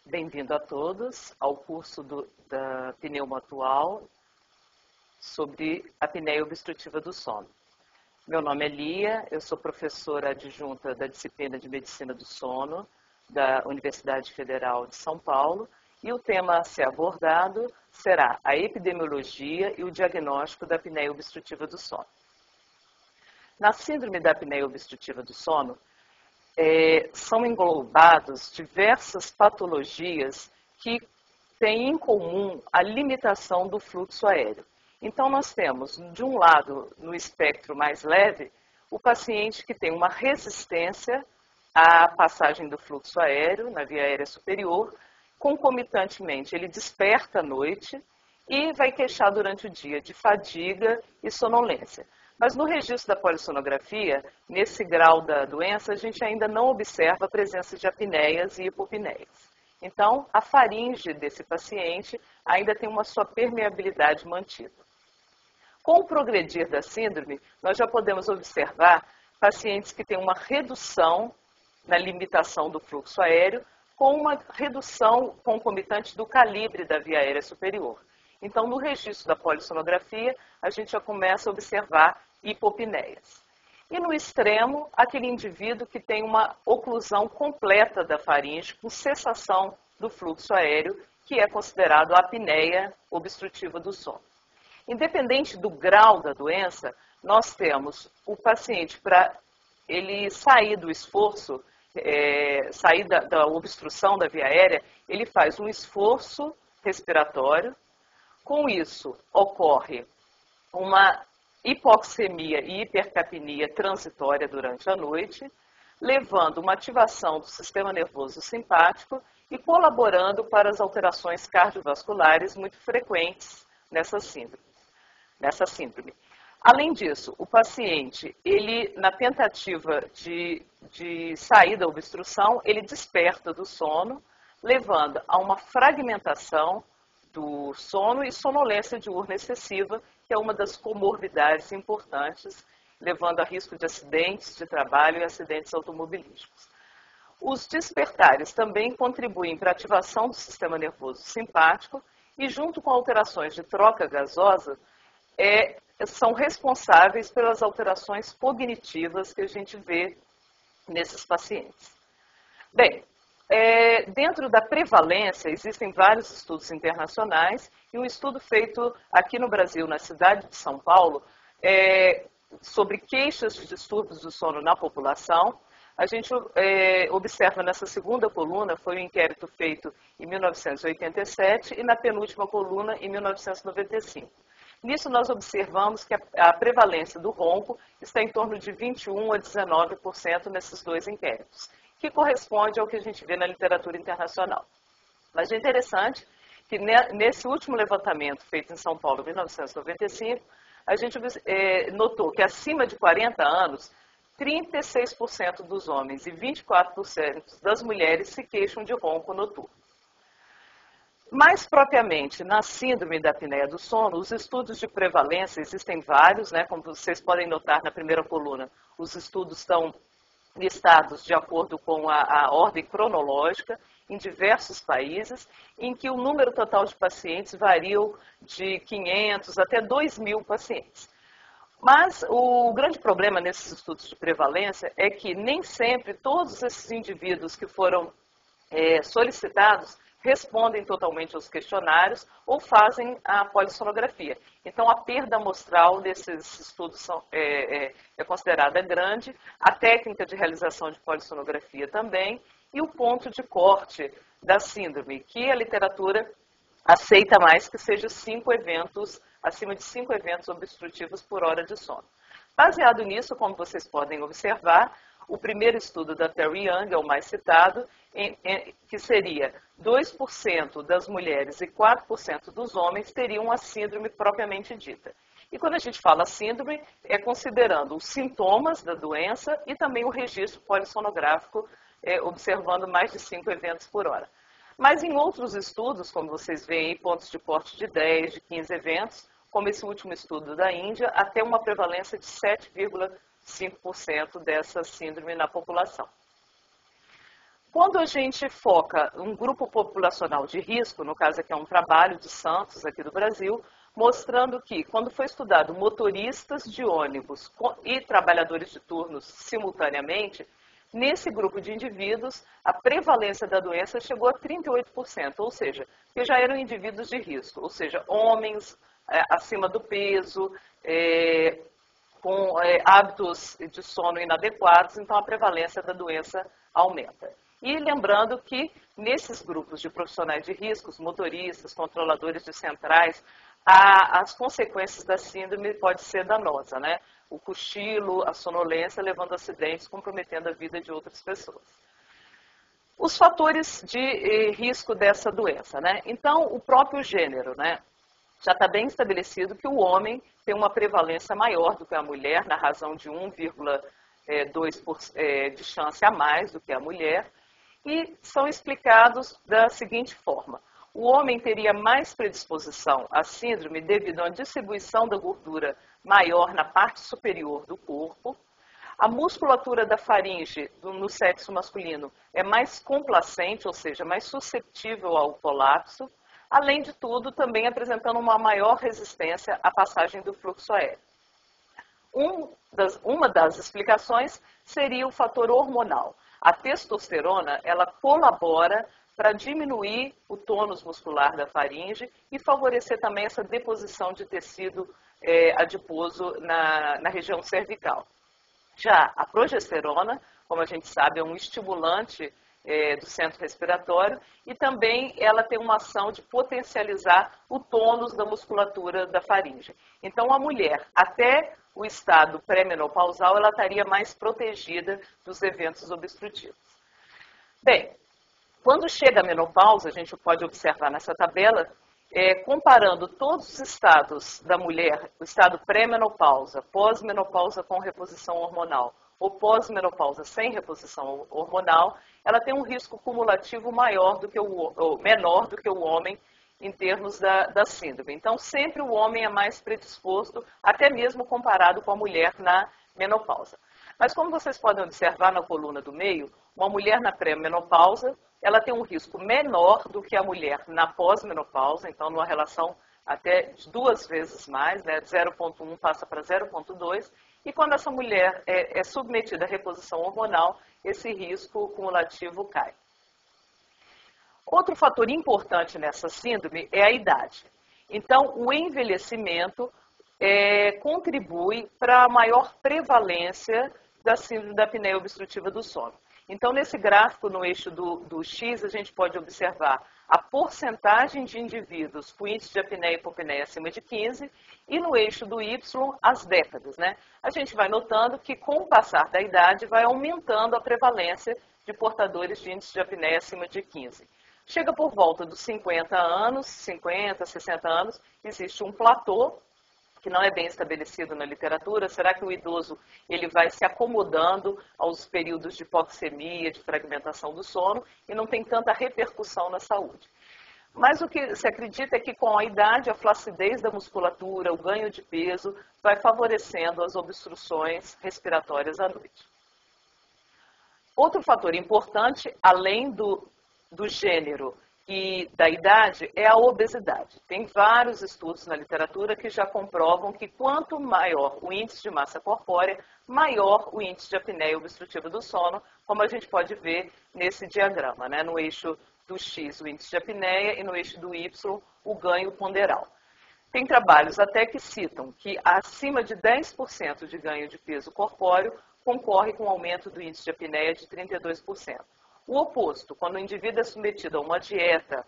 Bem-vindo a todos ao curso da Pneumo Atual sobre a apneia obstrutiva do sono. Meu nome é Lia, eu sou professora adjunta da disciplina de Medicina do Sono da Universidade Federal de São Paulo e o tema a ser abordado será a epidemiologia e o diagnóstico da apneia obstrutiva do sono. Na síndrome da apneia obstrutiva do sono, são englobados diversas patologias que têm em comum a limitação do fluxo aéreo. Então, nós temos, de um lado, no espectro mais leve, o paciente que tem uma resistência à passagem do fluxo aéreo na via aérea superior, concomitantemente ele desperta à noite e vai queixar durante o dia de fadiga e sonolência. Mas no registro da polissonografia, nesse grau da doença, a gente ainda não observa a presença de apneias e hipopneias. Então, a faringe desse paciente ainda tem uma sua permeabilidade mantida. Com o progredir da síndrome, nós já podemos observar pacientes que têm uma redução na limitação do fluxo aéreo, com uma redução concomitante do calibre da via aérea superior. Então, no registro da polissonografia, a gente já começa a observar hipopneias. E no extremo, aquele indivíduo que tem uma oclusão completa da faringe, com cessação do fluxo aéreo, que é considerado a apneia obstrutiva do sono. Independente do grau da doença, nós temos o paciente, para ele sair do esforço, sair da obstrução da via aérea, ele faz um esforço respiratório. Com isso, ocorre uma hipoxemia e hipercapnia transitória durante a noite, levando uma ativação do sistema nervoso simpático e colaborando para as alterações cardiovasculares muito frequentes nessa síndrome. Além disso, o paciente, ele, na tentativa de sair da obstrução, ele desperta do sono, levando a uma fragmentação do sono e sonolência diurna excessiva, que é uma das comorbidades importantes, levando a risco de acidentes de trabalho e acidentes automobilísticos. Os despertares também contribuem para a ativação do sistema nervoso simpático e, junto com alterações de troca gasosa, são responsáveis pelas alterações cognitivas que a gente vê nesses pacientes. Bem, dentro da prevalência, existem vários estudos internacionais e um estudo feito aqui no Brasil, na cidade de São Paulo, sobre queixas de distúrbios do sono na população. A gente observa nessa segunda coluna, foi um inquérito feito em 1987 e na penúltima coluna em 1995. Nisso nós observamos que a prevalência do ronco está em torno de 21% a 19% nesses dois inquéritos, que corresponde ao que a gente vê na literatura internacional. Mas é interessante que nesse último levantamento feito em São Paulo, em 1995, a gente notou que acima de 40 anos, 36% dos homens e 24% das mulheres se queixam de ronco noturno. Mais propriamente, na síndrome da apneia do sono, os estudos de prevalência, existem vários, né? Como vocês podem notar na primeira coluna, os estudos estão listados de acordo com a ordem cronológica em diversos países, em que o número total de pacientes varia de 500 até 2.000 pacientes. Mas o grande problema nesses estudos de prevalência é que nem sempre todos esses indivíduos que foram solicitados respondem totalmente aos questionários ou fazem a polissonografia. Então, a perda amostral desses estudos é considerada grande, a técnica de realização de polissonografia também, e o ponto de corte da síndrome, que a literatura aceita mais que seja 5 eventos, acima de 5 eventos obstrutivos por hora de sono. Baseado nisso, como vocês podem observar, o primeiro estudo da Terry Young é o mais citado, que seria 2% das mulheres e 4% dos homens teriam a síndrome propriamente dita. E quando a gente fala síndrome, é considerando os sintomas da doença e também o registro polissonográfico, observando mais de 5 eventos por hora. Mas em outros estudos, como vocês veem, pontos de corte de 10, de 15 eventos, como esse último estudo da Índia, até uma prevalência de 7,5% dessa síndrome na população. Quando a gente foca um grupo populacional de risco, no caso aqui é um trabalho de Santos, aqui do Brasil, mostrando que, quando foi estudado motoristas de ônibus e trabalhadores de turnos simultaneamente, nesse grupo de indivíduos, a prevalência da doença chegou a 38%, ou seja, que já eram indivíduos de risco, ou seja, homens acima do peso, com hábitos de sono inadequados, então a prevalência da doença aumenta. E lembrando que nesses grupos de profissionais de riscos, motoristas, controladores de centrais, as consequências da síndrome podem ser danosas, né? O cochilo, a sonolência, levando a acidentes, comprometendo a vida de outras pessoas. Os fatores de risco dessa doença, né? Então, o próprio gênero, né? Já está bem estabelecido que o homem tem uma prevalência maior do que a mulher, na razão de 1,2% de chance a mais do que a mulher, e são explicados da seguinte forma. O homem teria mais predisposição à síndrome devido a uma distribuição da gordura maior na parte superior do corpo. A musculatura da faringe no sexo masculino é mais complacente, ou seja, mais suscetível ao colapso. Além de tudo, também apresentando uma maior resistência à passagem do fluxo aéreo. Uma das explicações seria o fator hormonal. A testosterona, ela colabora para diminuir o tônus muscular da faringe e favorecer também essa deposição de tecido adiposo na região cervical. Já a progesterona, como a gente sabe, é um estimulante do centro respiratório e também ela tem uma ação de potencializar o tônus da musculatura da faringe. Então, a mulher, até o estado pré-menopausal, ela estaria mais protegida dos eventos obstrutivos. Bem, quando chega a menopausa, a gente pode observar nessa tabela, comparando todos os estados da mulher, o estado pré-menopausa, pós-menopausa com reposição hormonal, ou pós-menopausa sem reposição hormonal, ela tem um risco cumulativo menor do que o homem em termos da síndrome. Então, sempre o homem é mais predisposto, até mesmo comparado com a mulher na menopausa. Mas como vocês podem observar na coluna do meio, uma mulher na pré-menopausa, ela tem um risco menor do que a mulher na pós-menopausa, então numa relação até 2 vezes mais, né, de 0,1 passa para 0,2, e quando essa mulher é submetida à reposição hormonal, esse risco cumulativo cai. Outro fator importante nessa síndrome é a idade. Então, o envelhecimento contribui para a maior prevalência da síndrome da apneia obstrutiva do sono. Então, nesse gráfico, no eixo do X, a gente pode observar a porcentagem de indivíduos com índice de apneia e hipopneia acima de 15 e no eixo do Y, as décadas, né? A gente vai notando que, com o passar da idade, vai aumentando a prevalência de portadores de índice de apneia acima de 15. Chega por volta dos 50 anos, 50, 60 anos, existe um platô, que não é bem estabelecido na literatura. Será que o idoso ele vai se acomodando aos períodos de hipoxemia, de fragmentação do sono e não tem tanta repercussão na saúde? Mas o que se acredita é que com a idade, a flacidez da musculatura, o ganho de peso, vai favorecendo as obstruções respiratórias à noite. Outro fator importante, além do gênero e da idade, é a obesidade. Tem vários estudos na literatura que já comprovam que quanto maior o índice de massa corpórea, maior o índice de apneia obstrutiva do sono, como a gente pode ver nesse diagrama, né? No eixo do X, o índice de apneia, e no eixo do Y, o ganho ponderal. Tem trabalhos até que citam que acima de 10% de ganho de peso corpóreo concorre com o aumento do índice de apneia de 32%. O oposto, quando o indivíduo é submetido a uma dieta,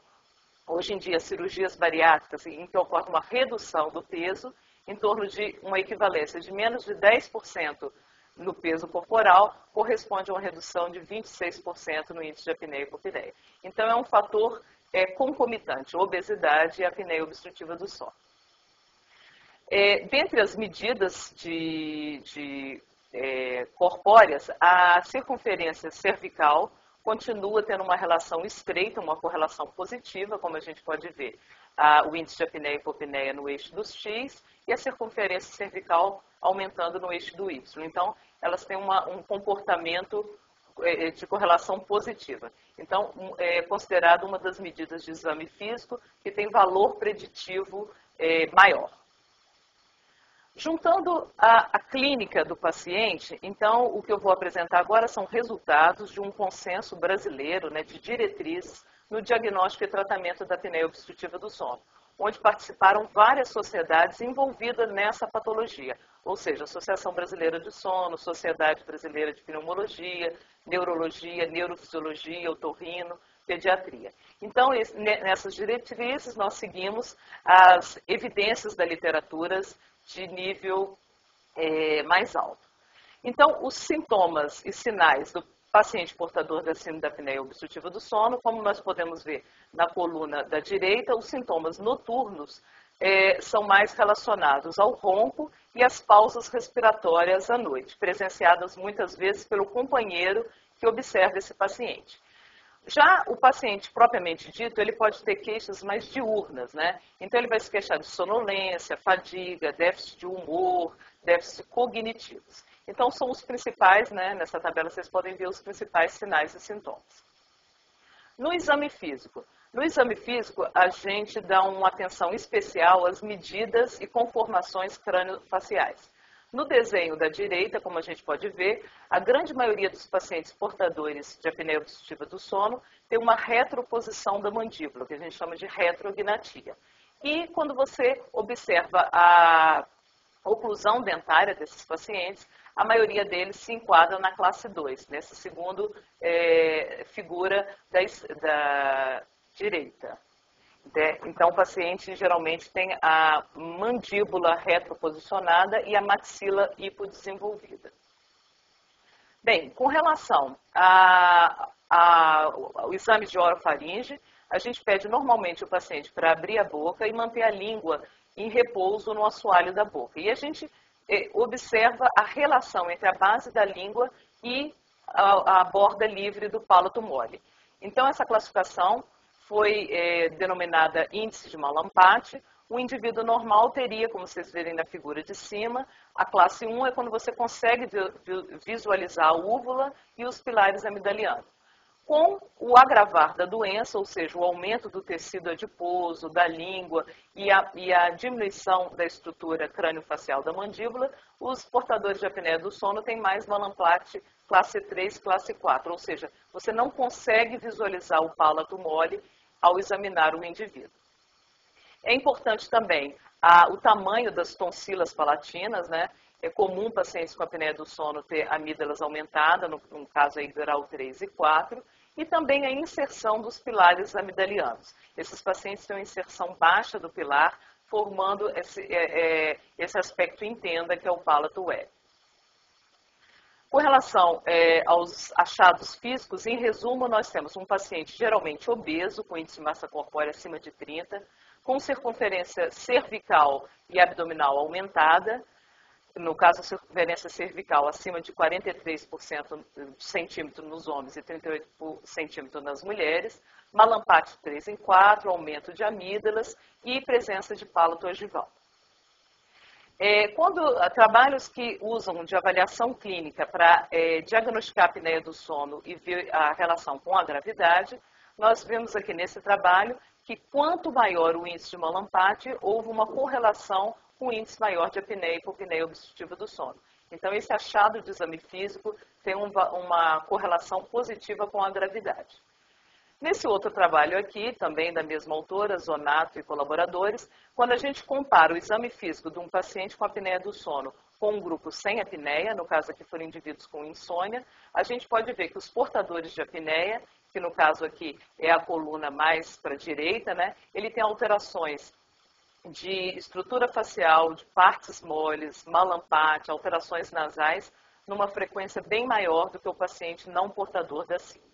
hoje em dia cirurgias bariátricas, em que ocorre uma redução do peso, em torno de uma equivalência de menos de 10% no peso corporal, corresponde a uma redução de 26% no índice de apneia e hipopneia. Então, é um fator concomitante, obesidade e apneia obstrutiva do sono. Dentre as medidas corpóreas, a circunferência cervical continua tendo uma relação estreita, uma correlação positiva, como a gente pode ver. O índice de apneia e hipopneia no eixo dos X e a circunferência cervical aumentando no eixo do Y. Então, elas têm um comportamento de correlação positiva. Então, é considerado uma das medidas de exame físico que tem valor preditivo maior. Juntando a clínica do paciente, então, o que eu vou apresentar agora são resultados de um consenso brasileiro, né, de diretrizes no diagnóstico e tratamento da apneia obstrutiva do sono, onde participaram várias sociedades envolvidas nessa patologia, ou seja, Associação Brasileira de Sono, Sociedade Brasileira de Pneumologia, Neurologia, Neurofisiologia, Otorrino, Pediatria. Então, nessas diretrizes, nós seguimos as evidências da literatura de nível mais alto. Então, os sintomas e sinais do paciente portador da síndrome da apneia obstrutiva do sono, como nós podemos ver na coluna da direita, os sintomas noturnos são mais relacionados ao ronco e às pausas respiratórias à noite, presenciadas muitas vezes pelo companheiro que observa esse paciente. Já o paciente propriamente dito, ele pode ter queixas mais diurnas, né? Então ele vai se queixar de sonolência, fadiga, déficit de humor, déficit cognitivos. Então são os principais, né? Nessa tabela vocês podem ver os principais sinais e sintomas. No exame físico, a gente dá uma atenção especial às medidas e conformações crânio-faciais. No desenho da direita, como a gente pode ver, a grande maioria dos pacientes portadores de apneia obstrutiva do sono tem uma retroposição da mandíbula, que a gente chama de retrognatia. E quando você observa a oclusão dentária desses pacientes, a maioria deles se enquadra na classe 2, nessa segunda figura da direita. Então, o paciente geralmente tem a mandíbula retroposicionada e a maxila hipodesenvolvida. Bem, com relação ao exame de orofaringe, a gente pede normalmente o paciente para abrir a boca e manter a língua em repouso no assoalho da boca. E a gente observa a relação entre a base da língua e a borda livre do palato mole. Então, essa classificação foi denominada índice de Mallampati. O indivíduo normal teria, como vocês verem na figura de cima, a classe 1 é quando você consegue visualizar a úvula e os pilares amidalianos. Com o agravar da doença, ou seja, o aumento do tecido adiposo, da língua e a diminuição da estrutura crânio-facial da mandíbula, os portadores de apneia do sono têm mais Mallampati classe 3, classe 4, ou seja, você não consegue visualizar o palato mole ao examinar o indivíduo. É importante também o tamanho das tonsilas palatinas, né? É comum pacientes com apneia do sono ter amígdalas aumentadas, no caso aí grau 3 e 4, e também a inserção dos pilares amidalianos. Esses pacientes têm uma inserção baixa do pilar, formando esse aspecto em tenda, que é o palato web. Com relação aos achados físicos, em resumo, nós temos um paciente geralmente obeso, com índice de massa corpórea acima de 30, com circunferência cervical e abdominal aumentada, no caso, a circunferência cervical acima de 43% de centímetro nos homens e 38 centímetros nas mulheres, Mallampati 3 em 4, aumento de amígdalas e presença de palato ogival. Quando trabalhos que usam de avaliação clínica para diagnosticar a apneia do sono e ver a relação com a gravidade, nós vemos aqui nesse trabalho que quanto maior o índice de Mallampati, houve uma correlação com o índice maior de apneia e hipopneia obstrutiva do sono. Então, esse achado de exame físico tem uma correlação positiva com a gravidade. Nesse outro trabalho aqui, também da mesma autora, Zonato e colaboradores, quando a gente compara o exame físico de um paciente com apneia do sono com um grupo sem apneia, no caso aqui foram indivíduos com insônia, a gente pode ver que os portadores de apneia, que no caso aqui é a coluna mais para a direita, né, ele tem alterações de estrutura facial, de partes moles, Mallampati, alterações nasais, numa frequência bem maior do que o paciente não portador da síndrome.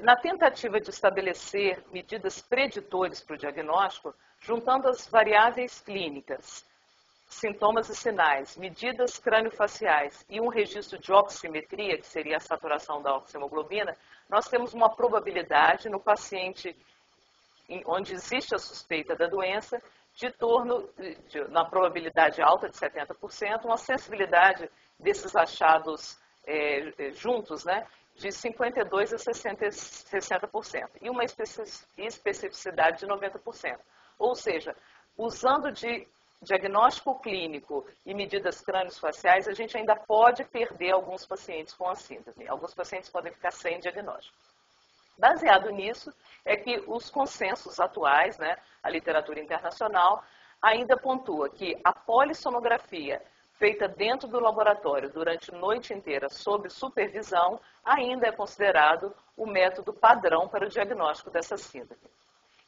Na tentativa de estabelecer medidas preditores para o diagnóstico, juntando as variáveis clínicas, sintomas e sinais, medidas crânio-faciais e um registro de oximetria, que seria a saturação da oxihemoglobina, nós temos uma probabilidade no paciente onde existe a suspeita da doença, na probabilidade alta de 70%, uma sensibilidade desses achados juntos, né, de 52% a 60%, e uma especificidade de 90%. Ou seja, usando de diagnóstico clínico e medidas crânio-faciais, a gente ainda pode perder alguns pacientes com a síndrome. Alguns pacientes podem ficar sem diagnóstico. Baseado nisso, é que os consensos atuais, né, a literatura internacional, ainda pontua que a polissonografia feita dentro do laboratório durante a noite inteira sob supervisão ainda é considerado o método padrão para o diagnóstico dessa síndrome.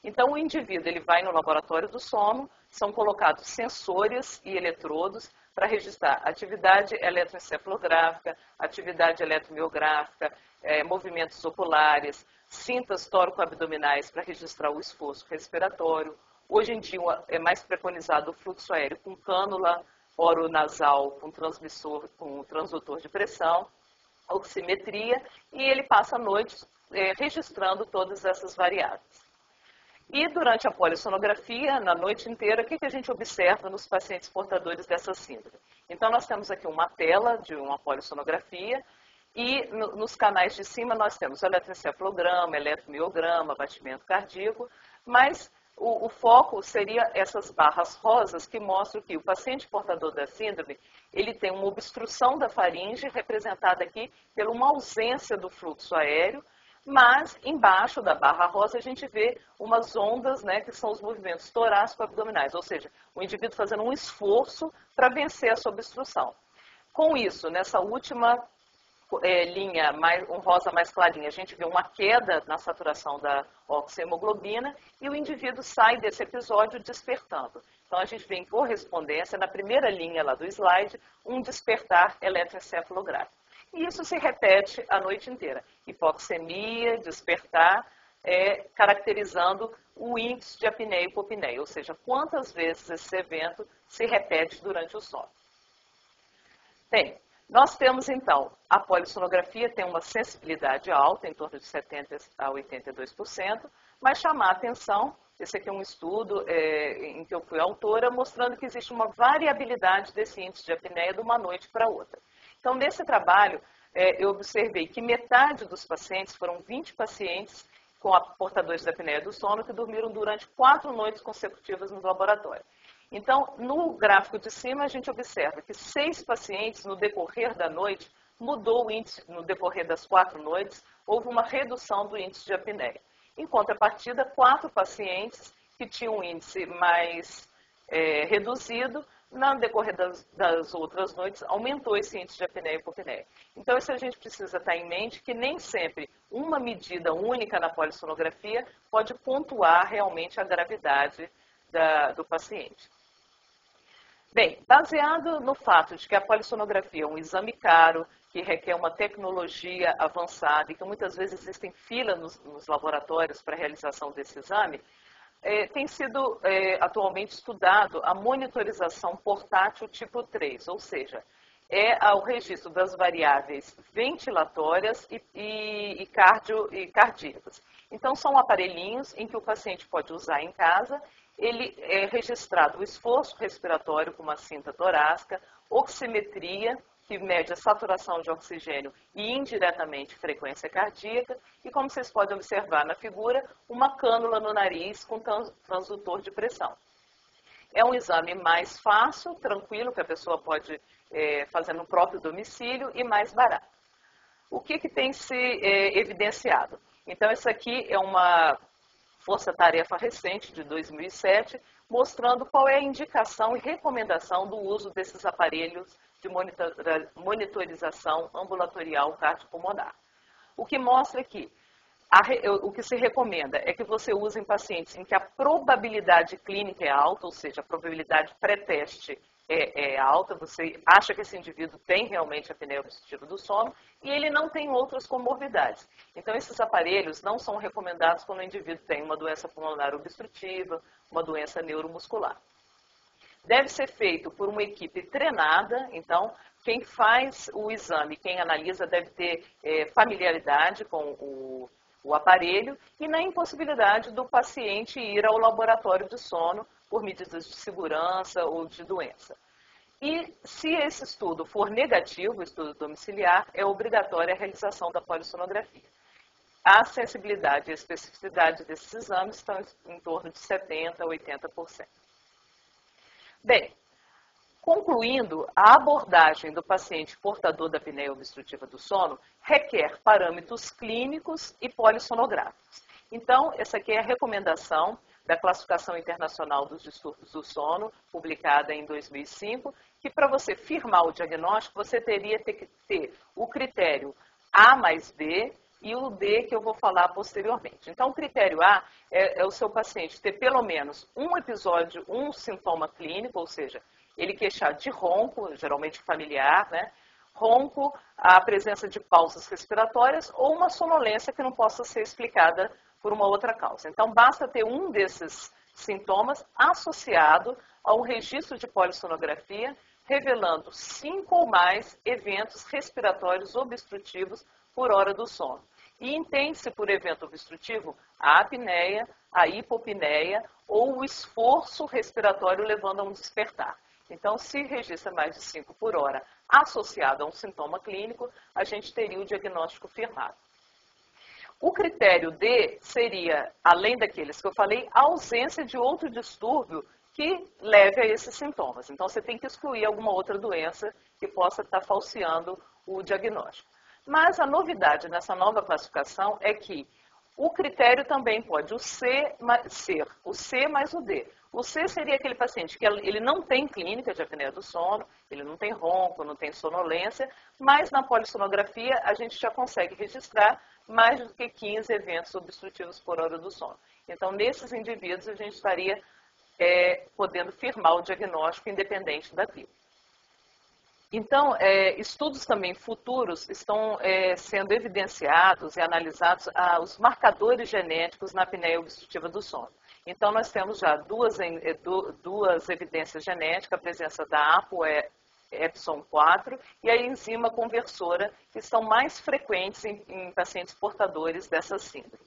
Então, o indivíduo ele vai no laboratório do sono, são colocados sensores e eletrodos para registrar atividade eletroencefalográfica, atividade eletromiográfica, movimentos oculares, cintas tóraco-abdominais para registrar o esforço respiratório. Hoje em dia é mais preconizado o fluxo aéreo com cânula oronasal, com transmissor, com transdutor de pressão, oximetria, e ele passa a noite registrando todas essas variáveis. E durante a polissonografia, na noite inteira, o que a gente observa nos pacientes portadores dessa síndrome? Então, nós temos aqui uma tela de uma polissonografia e nos canais de cima nós temos eletroencefalograma, eletromiograma, batimento cardíaco, mas o foco seria essas barras rosas que mostram que o paciente portador da síndrome, ele tem uma obstrução da faringe, representada aqui por uma ausência do fluxo aéreo, mas embaixo da barra rosa a gente vê umas ondas, né, que são os movimentos torácico-abdominais, ou seja, o indivíduo fazendo um esforço para vencer essa obstrução. Com isso, nessa última linha, um rosa mais clarinha, a gente vê uma queda na saturação da oxihemoglobina e o indivíduo sai desse episódio despertando. Então, a gente vê em correspondência, na primeira linha lá do slide, um despertar eletroencefalográfico. E isso se repete a noite inteira. Hipoxemia, despertar, caracterizando o índice de apneia e hipopneia, ou seja, quantas vezes esse evento se repete durante o sono. Bem, nós temos então, a polissonografia tem uma sensibilidade alta, em torno de 70% a 82%, mas chamar a atenção, esse aqui é um estudo em que eu fui autora, mostrando que existe uma variabilidade desse índice de apneia de uma noite para outra. Então, nesse trabalho, eu observei que metade dos pacientes, foram 20 pacientes com portadores da apneia do sono, que dormiram durante 4 noites consecutivas no laboratório. Então, no gráfico de cima, a gente observa que 6 pacientes, no decorrer da noite, mudou o índice, no decorrer das 4 noites, houve uma redução do índice de apneia. Em contrapartida, 4 pacientes que tinham um índice mais reduzido, no decorrer das outras noites, aumentou esse índice de apneia e hipopneia. Então, isso a gente precisa estar em mente que nem sempre uma medida única na polissonografia pode pontuar realmente a gravidade do paciente. Bem, baseado no fato de que a polissonografia é um exame caro, que requer uma tecnologia avançada e que muitas vezes existem filas nos laboratórios para a realização desse exame, tem sido atualmente estudado a monitorização portátil tipo 3, ou seja, o registro das variáveis ventilatórias e cardíacas. Então, são aparelhinhos em que o paciente pode usar em casa. Ele é registrado o esforço respiratório com uma cinta torácica, oximetria, que mede a saturação de oxigênio e indiretamente frequência cardíaca, e como vocês podem observar na figura, uma cânula no nariz com transdutor de pressão. É um exame mais fácil, tranquilo, que a pessoa pode fazer no próprio domicílio e mais barato. O que tem se evidenciado? Então, essa aqui é uma força-tarefa recente, de 2007, mostrando qual é a indicação e recomendação do uso desses aparelhos de monitorização ambulatorial cardiopulmonar. O que mostra que o que se recomenda é que você use em pacientes em que a probabilidade clínica é alta, ou seja, a probabilidade pré-teste é alta, você acha que esse indivíduo tem realmente apneia obstrutiva do sono e ele não tem outras comorbidades. Então, esses aparelhos não são recomendados quando o indivíduo tem uma doença pulmonar obstrutiva, uma doença neuromuscular. Deve ser feito por uma equipe treinada, então, quem faz o exame, quem analisa, deve ter familiaridade com o aparelho e na impossibilidade do paciente ir ao laboratório de sono por medidas de segurança ou de doença. E se esse estudo for negativo, o estudo domiciliar, é obrigatória a realização da polissonografia. A sensibilidade e a especificidade desses exames estão em torno de 70% a 80%. Bem, concluindo, a abordagem do paciente portador da apneia obstrutiva do sono requer parâmetros clínicos e polissonográficos. Então, essa aqui é a recomendação da Classificação Internacional dos Distúrbios do Sono, publicada em 2005, que para você firmar o diagnóstico, você teria que ter o critério A mais B e o D que eu vou falar posteriormente. Então, o critério A é o seu paciente ter pelo menos um episódio, um sintoma clínico, ou seja, ele queixar de ronco, geralmente familiar, né? Ronco, a presença de pausas respiratórias ou uma sonolência que não possa ser explicada por uma outra causa. Então, basta ter um desses sintomas associado a um registro de polissonografia, revelando 5 ou mais eventos respiratórios obstrutivos por hora do sono. E entende-se por evento obstrutivo a apneia, a hipopneia ou o esforço respiratório levando a um despertar. Então, se registra mais de 5 por hora associado a um sintoma clínico, a gente teria o diagnóstico firmado. O critério D seria, além daqueles que eu falei, a ausência de outro distúrbio que leve a esses sintomas. Então, você tem que excluir alguma outra doença que possa estar falseando o diagnóstico. Mas a novidade nessa nova classificação é que o critério também pode ser o C mais o D. O C seria aquele paciente que ele não tem clínica de apneia do sono, ele não tem ronco, não tem sonolência, mas na polissonografia a gente já consegue registrar mais do que 15 eventos obstrutivos por hora do sono. Então, nesses indivíduos, a gente estaria podendo firmar o diagnóstico independente da clínica. Então, estudos também futuros estão sendo evidenciados e analisados os marcadores genéticos na apneia obstrutiva do sono. Então, nós temos já duas evidências genéticas, a presença da ApoE4 e a enzima conversora, que são mais frequentes em pacientes portadores dessa síndrome.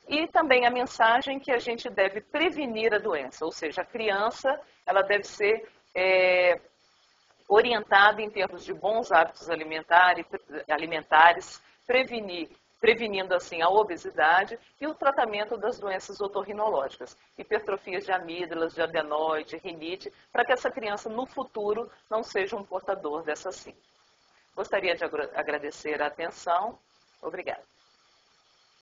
E também a mensagem que a gente deve prevenir a doença, ou seja, a criança ela deve ser orientada em termos de bons hábitos alimentares, prevenindo assim a obesidade e o tratamento das doenças otorrinológicas, hipertrofias de amígdalas, de adenoide, rinite, para que essa criança no futuro não seja um portador dessa síndrome. Gostaria de agradecer a atenção. Obrigada.